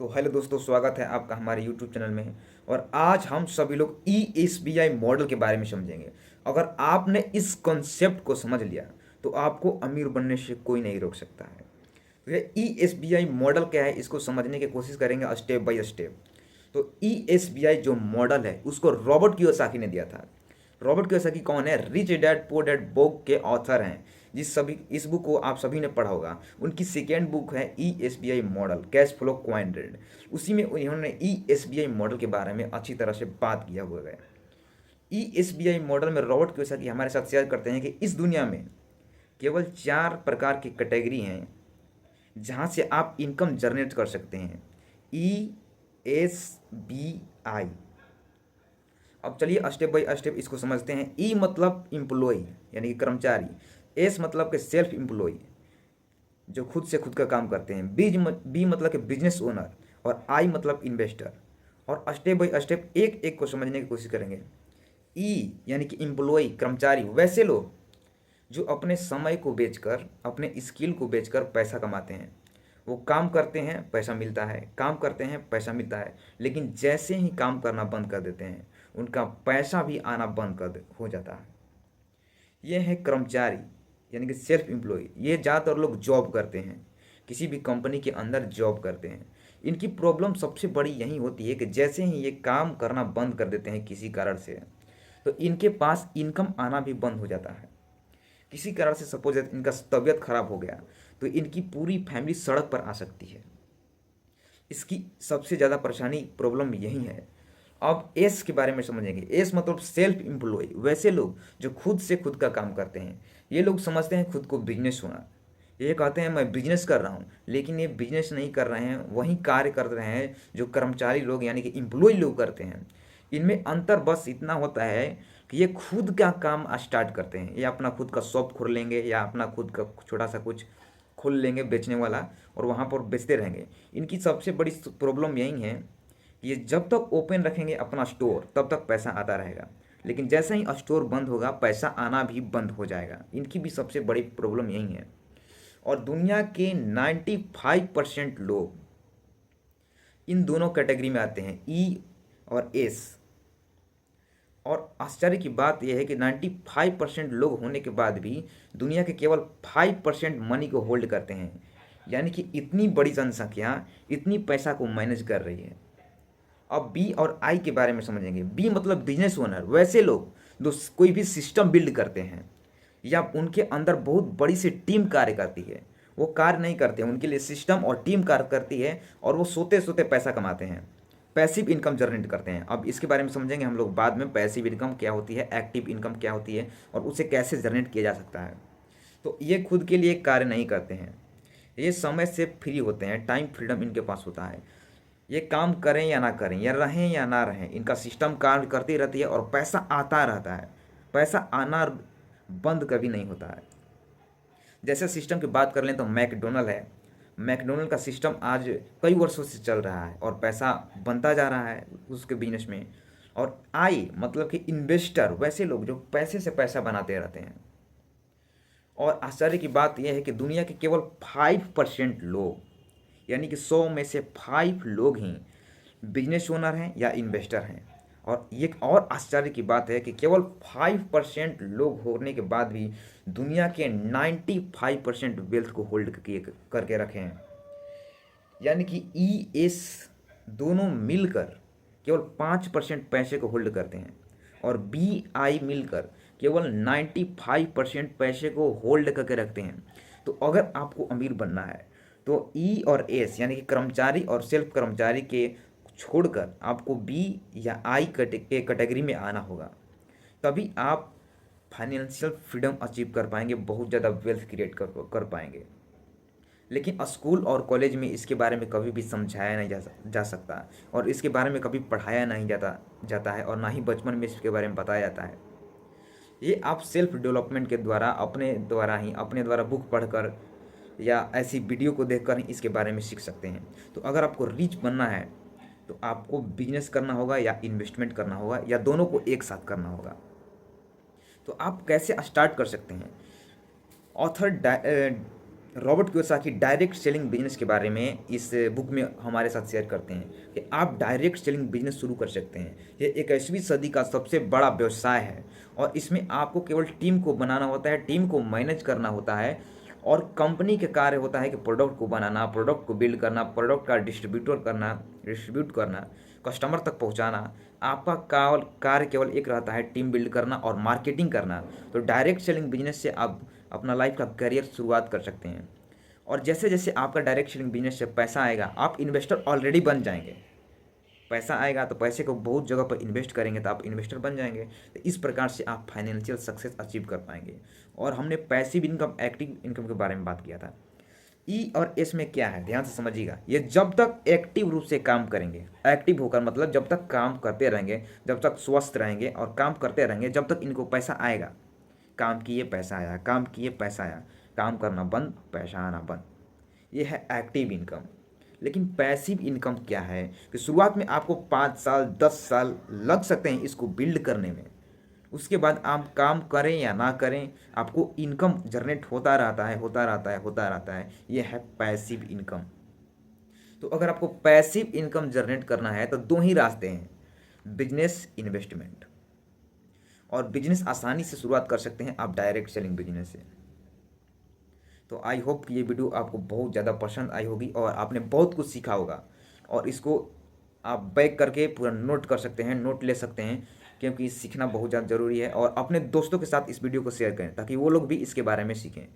तो हेलो दोस्तों, स्वागत है आपका हमारे यूट्यूब चैनल में। और आज हम सभी लोग ESBI मॉडल के बारे में समझेंगे। अगर आपने इस कॉन्सेप्ट को समझ लिया तो आपको अमीर बनने से कोई नहीं रोक सकता है। तो ये ESBI मॉडल क्या है, इसको समझने की कोशिश करेंगे स्टेप बाय स्टेप। तो ESBI जो मॉडल है उसको रॉबर्ट कियोसाकी ने दिया था। रॉबर्ट कियोसाकी कौन है? Rich dad poor dad book के ऑथर हैं। इस बुक को आप सभी ने पढ़ा होगा। उनकी सेकेंड बुक है ESBI model, cash flow quadrant. उसी में उन्होंने ESBI मॉडल के बारे में अच्छी तरह से बात किया हुआ है। ESBI मॉडल में रॉबर्ट कियोसाकी हमारे साथ शेयर करते हैं कि इस दुनिया में केवल 4 प्रकार की कैटेगरी हैं जहाँ से आप इनकम जनरेट कर सकते हैं। ESBI। अब चलिए स्टेप बाय स्टेप इसको समझते हैं। ई मतलब इम्प्लॉय यानी कि कर्मचारी। एस मतलब के सेल्फ एम्प्लॉय जो खुद से खुद का काम करते हैं। बी मतलब के बिजनेस ओनर। और आई मतलब इन्वेस्टर। और स्टेप बाय स्टेप एक एक को समझने की कोशिश करेंगे। ई यानी कि एम्प्लॉय कर्मचारी, वैसे लोग जो अपने समय को बेचकर, अपने स्किल को बेचकर पैसा कमाते हैं। वो काम करते हैं, पैसा मिलता है, काम करते हैं, पैसा मिलता है, लेकिन जैसे ही काम करना बंद कर देते हैं उनका पैसा भी आना बंद हो जाता है। ये है कर्मचारी यानी कि सेल्फ एम्प्लॉय। ये ज़्यादातर लोग जॉब करते हैं, किसी भी कंपनी के अंदर जॉब करते हैं। इनकी प्रॉब्लम सबसे बड़ी यही होती है कि जैसे ही ये काम करना बंद कर देते हैं किसी कारण से, तो इनके पास इनकम आना भी बंद हो जाता है। किसी कारण से सपोज इनका तबीयत खराब हो गया तो इनकी पूरी फैमिली सड़क पर आ सकती है। इसकी सबसे ज़्यादा परेशानी प्रॉब्लम यही है। अब एस के बारे में समझेंगे। एस मतलब सेल्फ एम्प्लॉय, वैसे लोग जो खुद से खुद का काम करते हैं। ये लोग समझते हैं खुद को बिजनेस होना। ये कहते हैं मैं बिजनेस कर रहा हूँ, लेकिन ये बिजनेस नहीं कर रहे हैं, वही कार्य कर रहे हैं जो कर्मचारी लोग यानी कि एम्प्लॉय लोग करते हैं। इनमें अंतर बस इतना होता है कि ये खुद का काम स्टार्ट करते हैं। ये अपना खुद का शॉप खोल लेंगे या अपना खुद का छोटा सा कुछ खोल लेंगे बेचने वाला, और वहाँ पर बेचते रहेंगे। इनकी सबसे बड़ी प्रॉब्लम यही है कि ये जब तक ओपन रखेंगे अपना स्टोर तब तक पैसा आता रहेगा, लेकिन जैसे ही स्टोर बंद होगा पैसा आना भी बंद हो जाएगा। इनकी भी सबसे बड़ी प्रॉब्लम यही है। और दुनिया के 95% लोग इन दोनों कैटेगरी में आते हैं, ई और एस। और आश्चर्य की बात यह है कि 95% लोग होने के बाद भी दुनिया के केवल 5% मनी को होल्ड करते हैं। यानी कि इतनी बड़ी जनसंख्या इतनी पैसा को मैनेज कर रही है। अब बी और आई के बारे में समझेंगे। बी मतलब बिजनेस ओनर, वैसे लोग जो कोई भी सिस्टम बिल्ड करते हैं या उनके अंदर बहुत बड़ी सी टीम कार्य करती है। वो कार्य नहीं करते, उनके लिए सिस्टम और टीम कार्य करती है और वो सोते सोते पैसा कमाते हैं, पैसिव इनकम जनरेट करते हैं। अब इसके बारे में समझेंगे हम लोग बाद में, पैसिव इनकम क्या होती है, एक्टिव इनकम क्या होती है और उसे कैसे जनरेट किया जा सकता है। तो ये खुद के लिए कार्य नहीं करते हैं, ये समय से फ्री होते हैं, टाइम फ्रीडम इनके पास होता है। ये काम करें या ना करें, या रहें या ना रहें, इनका सिस्टम कार्य करती रहती है और पैसा आता रहता है। पैसा आना बंद कभी नहीं होता है। जैसे सिस्टम की बात कर लें तो मैकडोनल्ड है। मैकडोनल्ड का सिस्टम आज कई वर्षों से चल रहा है और पैसा बनता जा रहा है उसके बिजनेस में। और आई मतलब कि इन्वेस्टर, वैसे लोग जो पैसे से पैसा बनाते रहते हैं। और आश्चर्य की बात यह है कि दुनिया के केवल 5% लोग यानी कि 100 में से 5 लोग ही बिजनेस ओनर हैं या इन्वेस्टर हैं। और ये और आश्चर्य की बात है कि केवल 5% लोग होने के बाद भी दुनिया के 95% वेल्थ को होल्ड करके रखे हैं। यानी कि ई एस दोनों मिलकर केवल 5% पैसे को होल्ड करते हैं और बी आई मिलकर केवल 95% पैसे को होल्ड करके रखते हैं। तो अगर आपको अमीर बनना है तो ई और एस यानी कि कर्मचारी और सेल्फ कर्मचारी के छोड़कर आपको बी या आई के कैटेगरी में आना होगा। तभी आप फाइनेंशियल फ्रीडम अचीव कर पाएंगे, बहुत ज़्यादा वेल्थ क्रिएट कर पाएंगे। लेकिन स्कूल और कॉलेज में इसके बारे में कभी भी समझाया नहीं जा सकता और इसके बारे में कभी पढ़ाया नहीं जाता है और ना ही बचपन में इसके बारे में बताया जाता है। ये आप सेल्फ डेवलपमेंट के द्वारा अपने द्वारा बुक पढ़कर या ऐसी वीडियो को देखकर ही इसके बारे में सीख सकते हैं। तो अगर आपको रिच बनना है तो आपको बिजनेस करना होगा या इन्वेस्टमेंट करना होगा या दोनों को एक साथ करना होगा। तो आप कैसे स्टार्ट कर सकते हैं? Author Robert Kiyosaki direct selling business के बारे में इस बुक में हमारे साथ शेयर करते हैं कि आप डायरेक्ट सेलिंग बिजनेस शुरू कर सकते हैं। ये 21वीं सदी का सबसे बड़ा व्यवसाय है और इसमें आपको केवल टीम को बनाना होता है, टीम को मैनेज करना होता है और कंपनी के कार्य होता है कि प्रोडक्ट को बनाना, प्रोडक्ट को बिल्ड करना, प्रोडक्ट का डिस्ट्रीब्यूट करना, कस्टमर तक पहुंचाना। आपका कार्य केवल एक रहता है, टीम बिल्ड करना और मार्केटिंग करना। तो डायरेक्ट सेलिंग बिजनेस से आप अपना लाइफ का करियर शुरुआत कर सकते हैं। और जैसे जैसे आपका डायरेक्ट सेलिंग बिजनेस से पैसा आएगा, आप इन्वेस्टर ऑलरेडी बन जाएंगे। पैसा आएगा तो पैसे को बहुत जगह पर इन्वेस्ट करेंगे तो आप इन्वेस्टर बन जाएंगे। तो इस प्रकार से आप फाइनेंशियल सक्सेस अचीव कर पाएंगे। और हमने पैसिव इनकम, एक्टिव इनकम के बारे में बात किया था। ई और एस में क्या है, ध्यान से समझिएगा। ये जब तक एक्टिव रूप से काम करेंगे, एक्टिव होकर मतलब जब तक काम करते रहेंगे, जब तक स्वस्थ रहेंगे और काम करते रहेंगे, जब तक इनको पैसा आएगा। काम किए पैसा आया, काम किए पैसा आया, काम करना बंद पैसा आना बंद। ये है एक्टिव इनकम। लेकिन पैसिव इनकम क्या है कि शुरुआत में आपको 5 साल 10 साल लग सकते हैं इसको बिल्ड करने में। उसके बाद आप काम करें या ना करें, आपको इनकम जनरेट होता रहता है, होता रहता है, होता रहता है। ये है पैसिव इनकम। तो अगर आपको पैसिव इनकम जनरेट करना है तो दो ही रास्ते हैं, बिजनेस, इन्वेस्टमेंट। और बिजनेस आसानी से शुरुआत कर सकते हैं आप डायरेक्ट सेलिंग बिजनेस से। तो आई होप कि ये वीडियो आपको बहुत ज़्यादा पसंद आई होगी और आपने बहुत कुछ सीखा होगा। और इसको आप बैक करके पूरा नोट कर सकते हैं, नोट ले सकते हैं, क्योंकि सीखना बहुत ज़्यादा ज़रूरी है। और अपने दोस्तों के साथ इस वीडियो को शेयर करें ताकि वो लोग भी इसके बारे में सीखें।